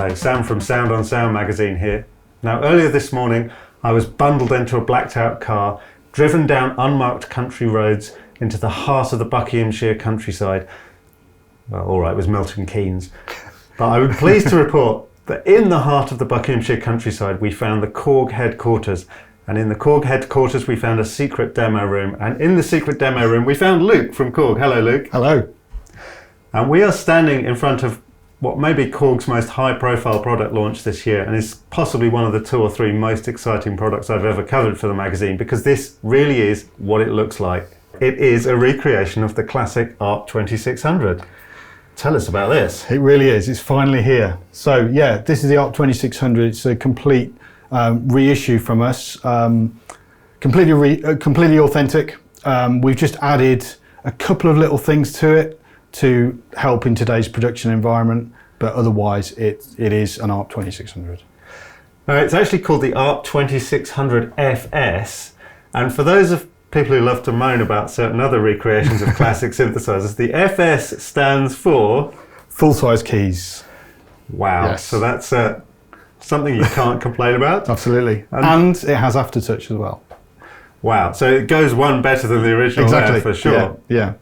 Hello, Sam from Sound on Sound magazine here. Now, earlier this morning, I was bundled into a blacked out car, driven down unmarked country roads into the heart of the Buckinghamshire countryside. Well, all right, it was Milton Keynes. But I was pleased to report that in the heart of the Buckinghamshire countryside, we found the Korg Headquarters. And in the Korg Headquarters, we found a secret demo room. And in the secret demo room, we found Luke from Korg. Hello, Luke. Hello. And we are standing in front of what may be Korg's most high-profile product launch this year, and is possibly one of the 2 or 3 most exciting products I've ever covered for the magazine, because this really is what it looks like. It is a recreation of the classic ARP2600. Tell us about this. It really is. It's finally here. So yeah, this is the ARP2600. It's a complete reissue from us, completely authentic. We've just added a couple of little things to it to help in today's production environment, but otherwise it is an ARP2600. Now, it's actually called the ARP2600 FS, and for those of people who love to moan about certain other recreations of classic synthesizers, the FS stands for full-size keys. Wow. Yes. So that's something you can't complain about. Absolutely. And it has aftertouch as well. Wow. So it goes one better than the original. Exactly. For sure. Yeah.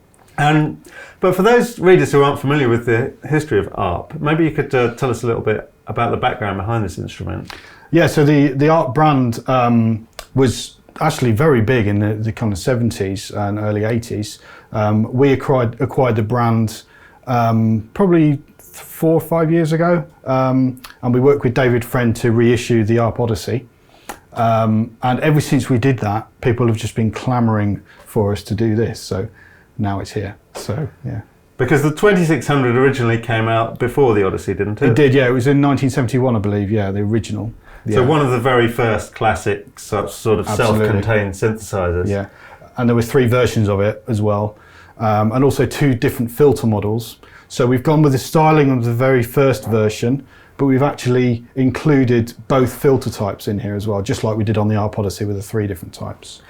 But for those readers who aren't familiar with the history of ARP, maybe you could tell us a little bit about the background behind this instrument. Yeah, so the ARP brand was actually very big in the kind of 70s and early 80s. We acquired the brand probably 4 or 5 years ago, and we worked with David Friend to reissue the ARP Odyssey. And ever since we did that, people have just been clamouring for us to do this. So now it's here. So yeah. Because the 2600 originally came out before the Odyssey, didn't it? It did, yeah. It was in 1971, I believe. Yeah, the original. Yeah. So one of the very first classic sort of self-contained synthesizers. Yeah, and there were 3 versions of it as well, and also 2 different filter models. So we've gone with the styling of the very first version, but we've actually included both filter types in here as well, just like we did on the ARP Odyssey with the 3 different types.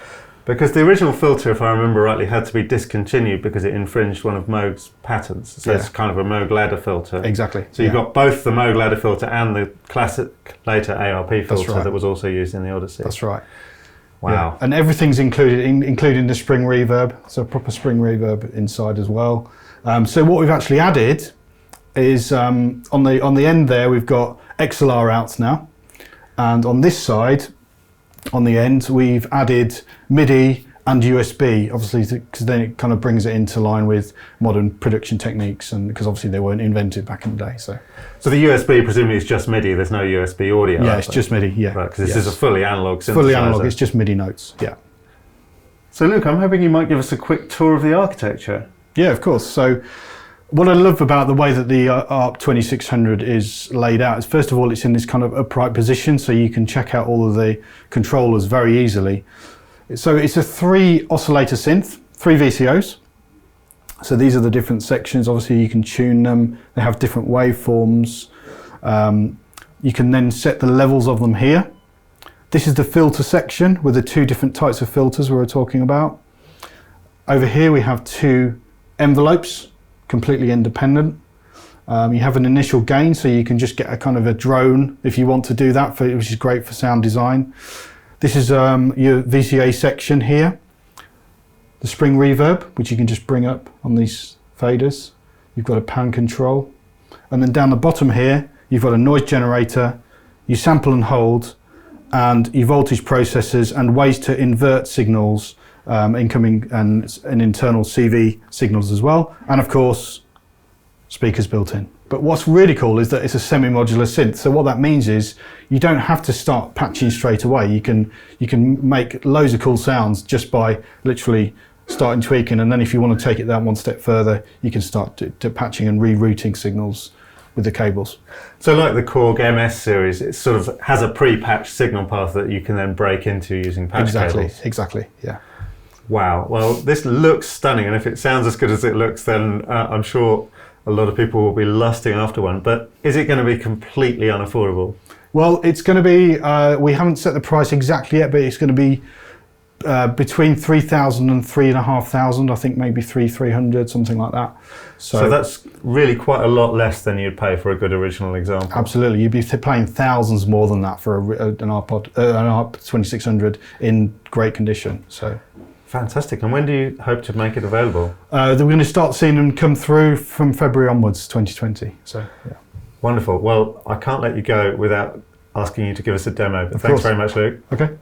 Because the original filter, if I remember rightly, had to be discontinued because it infringed one of Moog's patents. So it's kind of a Moog ladder filter. Exactly. So you've got both the Moog ladder filter and the classic later ARP filter that was also used in the Odyssey. That's right. Wow. Yeah. And everything's included, including the spring reverb. So proper spring reverb inside as well. So what we've actually added is on the end there, we've got XLR outs now. And on this side, on the end, we've added MIDI and USB, obviously, because then it kind of brings it into line with modern production techniques, and because obviously they weren't invented back in the day. So the USB presumably is just MIDI. There's no USB audio. Yeah, it's just MIDI. Yeah, right. Because this is a fully analog synthesizer. Fully analog. It's just MIDI notes. Yeah. So Luke, I'm hoping you might give us a quick tour of the architecture. Yeah, of course. So what I love about the way that the ARP2600 is laid out is, first of all, it's in this kind of upright position, so you can check out all of the controllers very easily. So it's a 3 oscillator synth, 3 VCOs. So these are the different sections. Obviously, you can tune them. They have different waveforms. You can then set the levels of them here. This is the filter section with the 2 different types of filters we were talking about. Over here, we have 2 envelopes, completely independent. You have an initial gain, so you can just get a kind of a drone if you want to do that, which is great for sound design. This is your VCA section here. The spring reverb, which you can just bring up on these faders. You've got a pan control. And then down the bottom here, you've got a noise generator, you sample and hold, and your voltage processors and ways to invert signals, incoming and internal CV signals as well, and of course speakers built in. But what's really cool is that it's a semi-modular synth. So what that means is you don't have to start patching straight away. You can make loads of cool sounds just by literally starting tweaking, and then if you want to take it that one step further, you can start to patching and rerouting signals with the cables. So like the Korg MS series, it sort of has a pre-patched signal path that you can then break into using patch cables. Exactly, yeah. Wow, well this looks stunning, and if it sounds as good as it looks, then I'm sure a lot of people will be lusting after one. But is it going to be completely unaffordable? Well, it's going to be, we haven't set the price exactly yet, but it's going to be between 3,000 and 3,500, I think maybe 300, something like that. So that's really quite a lot less than you'd pay for a good original example. Absolutely, you'd be paying thousands more than that for an ARP2600 in great condition. So. Fantastic. And when do you hope to make it available? We're going to start seeing them come through from February onwards, 2020. So, yeah. Wonderful. Well, I can't let you go without asking you to give us a demo. But thanks very much, Luke. Okay.